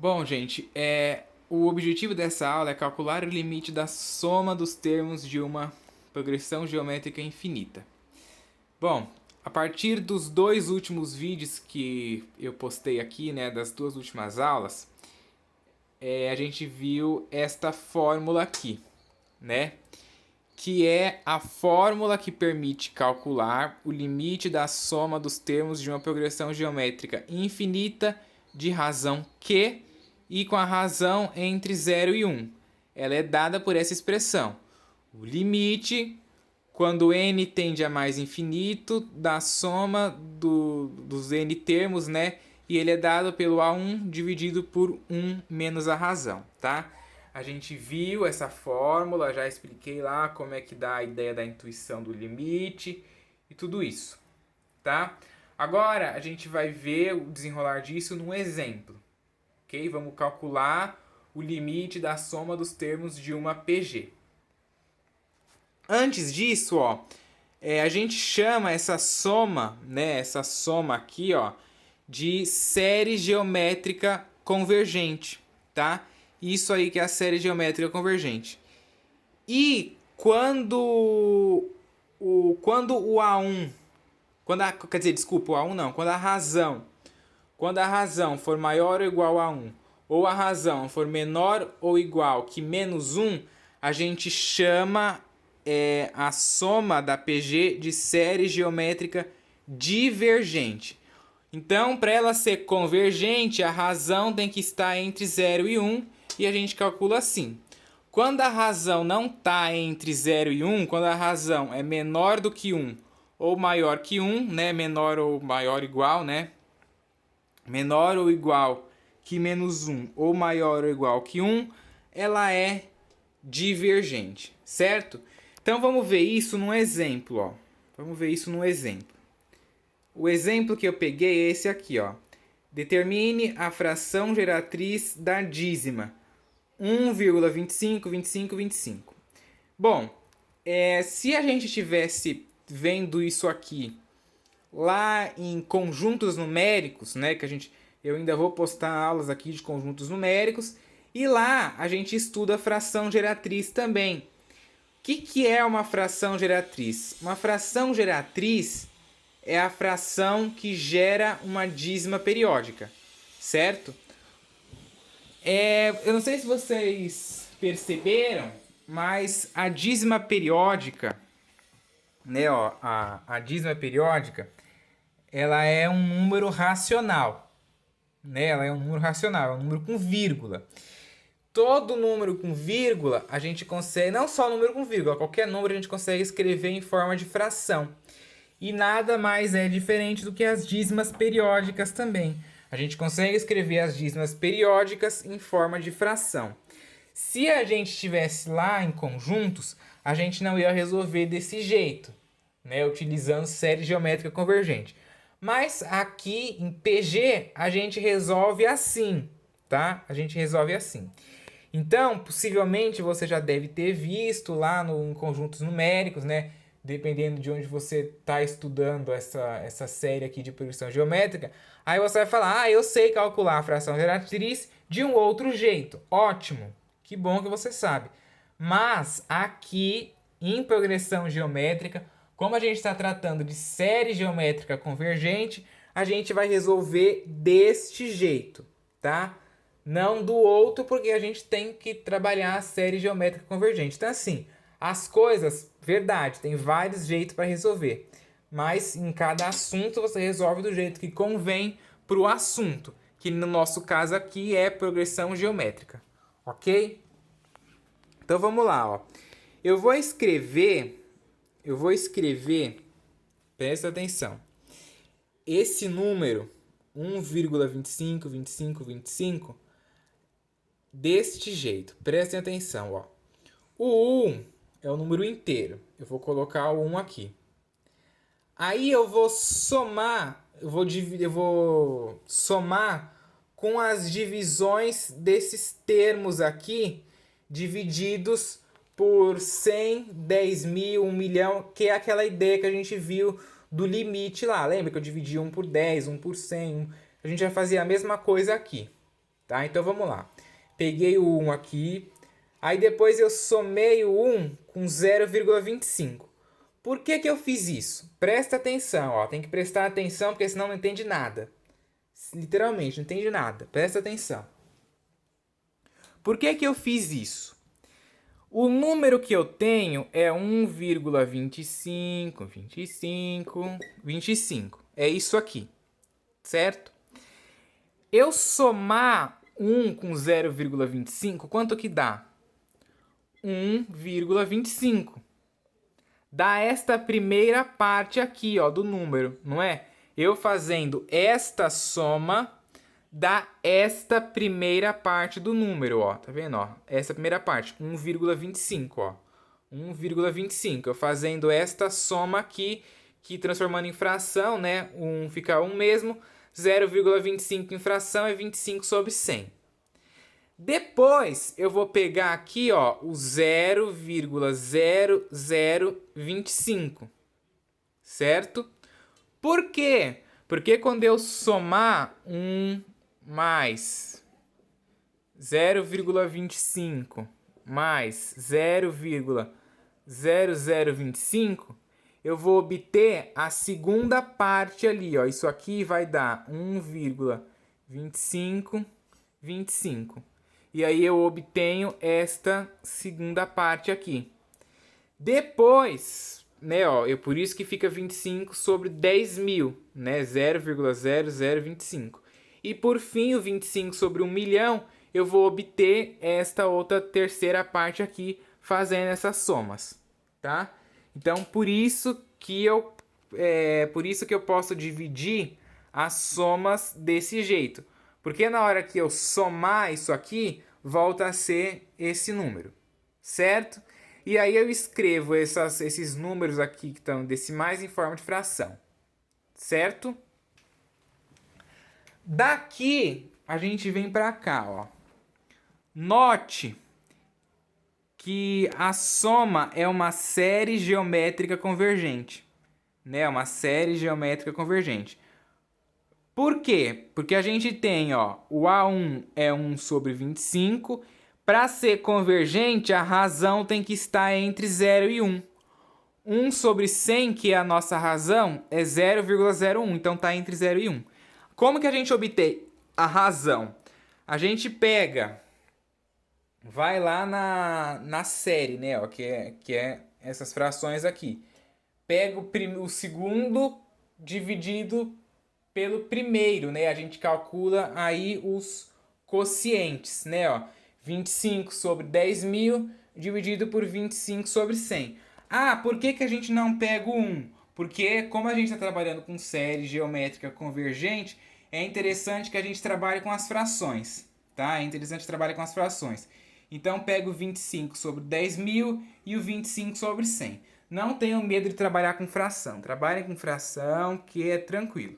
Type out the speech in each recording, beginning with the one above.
Bom, gente, o objetivo dessa aula é calcular o limite da soma dos termos de uma progressão geométrica infinita. Bom, a partir dos dois últimos vídeos que eu postei aqui, né, das duas últimas aulas, a gente viu esta fórmula aqui, né? Que é a fórmula que permite calcular o limite da soma dos termos de uma progressão geométrica infinita de razão Q e com a razão entre 0 e 1. Ela é dada por essa expressão. O limite, quando n tende a mais infinito, da soma dos n termos, né? E ele é dado pelo A1 dividido por 1 menos a razão, tá? A gente viu essa fórmula, já expliquei lá como é que dá a ideia da intuição do limite e tudo isso, tá? Agora a gente vai ver o desenrolar disso num exemplo, ok? Vamos calcular o limite da soma dos termos de uma PG. Antes disso, ó, a gente chama essa soma, né, essa soma aqui, ó, de série geométrica convergente, tá? Isso aí que é a série geométrica convergente. E quando o A1, quer dizer, desculpa, o A1 não, quando a razão for maior ou igual a 1, ou a razão for menor ou igual que menos 1, a gente chama a soma da PG de série geométrica divergente. Então, para ela ser convergente, a razão tem que estar entre 0 e 1, e a gente calcula assim. Quando a razão não está entre 0 e 1, quando a razão é menor do que 1 ou maior que 1, né? Menor ou maior igual, né? Menor ou igual que menos 1 ou maior ou igual que 1, ela é divergente, certo? Então vamos ver isso num exemplo, ó. Vamos ver isso num exemplo. O exemplo que eu peguei é esse aqui, ó. Determine a fração geratriz da dízima 1,25, 25, 25. Bom, se a gente estivesse vendo isso aqui lá em conjuntos numéricos, né, eu ainda vou postar aulas aqui de conjuntos numéricos, e lá a gente estuda a fração geratriz também. O que é uma fração geratriz? Uma fração geratriz é a fração que gera uma dízima periódica, certo? Eu não sei se vocês perceberam, mas a dízima periódica, né, ó, a dízima periódica, ela é um número racional, né? Ela é um número racional, é um número com vírgula. Todo número com vírgula a gente consegue, não só número com vírgula, qualquer número a gente consegue escrever em forma de fração. E nada mais é diferente do que as dízimas periódicas também. A gente consegue escrever as dízimas periódicas em forma de fração. Se a gente estivesse lá em conjuntos, a gente não ia resolver desse jeito, né, utilizando série geométrica convergente. Mas aqui em PG a gente resolve assim, tá? A gente resolve assim. Então, possivelmente você já deve ter visto lá em conjuntos numéricos, né? Dependendo de onde você está estudando essa série aqui de progressão geométrica, aí você vai falar, eu sei calcular a fração geratriz de um outro jeito. Ótimo, que bom que você sabe. Mas aqui, em progressão geométrica, como a gente está tratando de série geométrica convergente, a gente vai resolver deste jeito, tá? Não do outro, porque a gente tem que trabalhar a série geométrica convergente. Então, assim, as coisas, verdade, tem vários jeitos para resolver. Mas em cada assunto você resolve do jeito que convém para o assunto, que no nosso caso aqui é progressão geométrica, ok? Então vamos lá, ó. Eu vou escrever, presta atenção, esse número 1,25, 25, 25, deste jeito. Prestem atenção, ó. O 1 é o número inteiro. Eu vou colocar o 1 aqui. Aí eu vou somar, eu vou somar com as divisões desses termos aqui, divididos por 100, 10 mil, 1 milhão, que é aquela ideia que a gente viu do limite lá. Lembra que eu dividi 1 por 10, 1 por 100? A gente vai fazer a mesma coisa aqui, tá? Então vamos lá. Peguei o 1 aqui, aí depois eu somei o 1 com 0,25. Por que que eu fiz isso? Presta atenção, ó, tem que prestar atenção porque senão não entende nada. Literalmente, não entende nada. Presta atenção. Por que que eu fiz isso? O número que eu tenho é 1,25, 25. É isso aqui, certo? Eu somar 1 com 0,25, quanto que dá? 1,25. Dá esta primeira parte aqui, ó, do número, não é? Eu fazendo esta soma dá esta primeira parte do número, ó. Tá vendo, ó? Essa primeira parte, 1,25, ó. 1,25. Eu fazendo esta soma aqui, que transformando em fração, né? 1 fica 1 mesmo. 0,25 em fração é 25 sobre 100. Depois, eu vou pegar aqui, ó, o 0,0025. Certo? Por quê? Porque quando eu somar 1 mais 0,25 mais 0,0025, eu vou obter a segunda parte ali, ó. Isso aqui vai dar 1,2525. E aí eu obtenho esta segunda parte aqui. Depois, né, ó, por isso que fica 25 sobre 10.000, né, 0,0025. E por fim, o 25 sobre 1 milhão, eu vou obter esta outra terceira parte aqui, fazendo essas somas, tá? Então, por isso que eu posso dividir as somas desse jeito. Porque na hora que eu somar isso aqui, volta a ser esse número, certo? E aí eu escrevo esses números aqui que estão decimais em forma de fração, certo? Daqui a gente vem para cá, ó. Note que a soma é uma série geométrica convergente, né? Uma série geométrica convergente. Por quê? Porque a gente tem, ó, o A1 é 1 sobre 25. Para ser convergente, a razão tem que estar entre 0 e 1. 1 sobre 100, que é a nossa razão, é 0,01. Então está entre 0 e 1. Como que a gente obtém a razão? A gente pega, vai lá na série, né, ó, que é essas frações aqui. Pega o segundo dividido pelo primeiro, né? A gente calcula aí os quocientes, né, ó. 25 sobre 10.000 dividido por 25 sobre 100. Ah, por que que a gente não pega o 1? Porque como a gente está trabalhando com série geométrica convergente, é interessante que a gente trabalhe com as frações, tá? É interessante trabalhar com as frações. Então, pego o 25 sobre 10.000 e o 25 sobre 100. Não tenham medo de trabalhar com fração. Trabalhem com fração, que é tranquilo.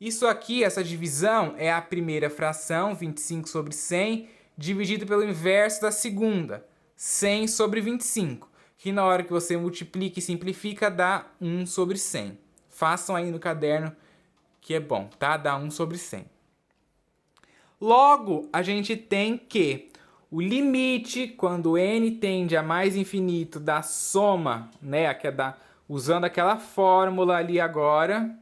Isso aqui, essa divisão, é a primeira fração, 25 sobre 100, dividido pelo inverso da segunda, 100 sobre 25, que na hora que você multiplica e simplifica, dá 1 sobre 100. Façam aí no caderno, que é bom, tá? Dá 1 sobre 100. Logo, a gente tem que o limite, quando n tende a mais infinito da soma, né, usando aquela fórmula ali agora.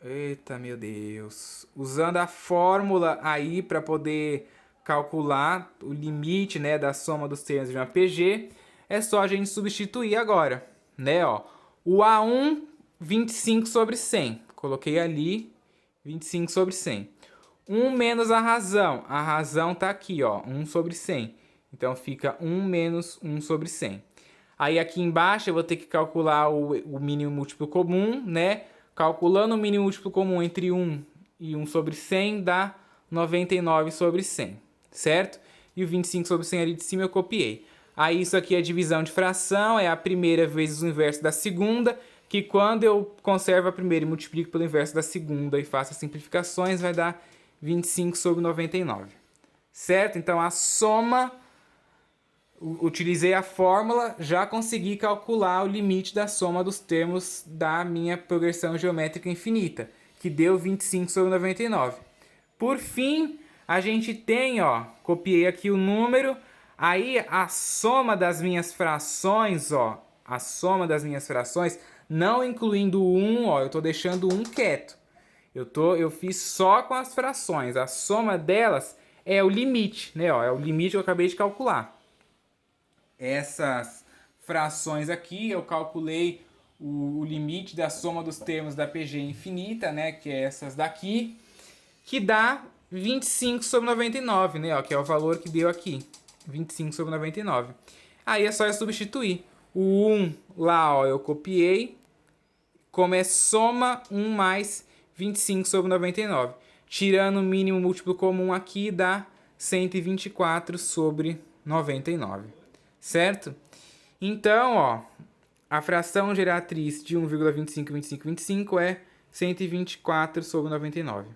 Eita, meu Deus. Usando a fórmula aí para poder calcular o limite, né, da soma dos termos de uma PG, é só a gente substituir agora, né, ó. O A1, 25 sobre 100. Coloquei ali 25 sobre 100. 1 menos a razão tá aqui, ó, 1 sobre 100. Então fica 1 menos 1 sobre 100. Aí aqui embaixo eu vou ter que calcular o mínimo múltiplo comum, né? Calculando o mínimo múltiplo comum entre 1 e 1 sobre 100 dá 99 sobre 100, certo? E o 25 sobre 100 ali de cima eu copiei. Aí isso aqui é divisão de fração, é a primeira vezes o inverso da segunda, que quando eu conservo a primeira e multiplico pelo inverso da segunda e faço as simplificações, vai dar 25 sobre 99, certo? Então a soma, utilizei a fórmula, já consegui calcular o limite da soma dos termos da minha progressão geométrica infinita, que deu 25 sobre 99. Por fim, a gente tem, ó, copiei aqui o número, aí a soma das minhas frações, ó, a soma das minhas frações, não incluindo o 1, ó, eu tô deixando o 1 quieto. Eu fiz só com as frações, a soma delas é o limite, né, ó, é o limite que eu acabei de calcular. Essas frações aqui, eu calculei o limite da soma dos termos da PG infinita, né, que é essas daqui, que dá 25 sobre 99, né, ó, que é o valor que deu aqui, 25 sobre 99. Aí é só eu substituir. O 1 lá, ó, eu copiei, como é soma 1 mais 25 sobre 99. Tirando o mínimo múltiplo comum aqui, dá 124 sobre 99. Certo? Então, ó, a fração geratriz de 1,252525 é 124 sobre 99.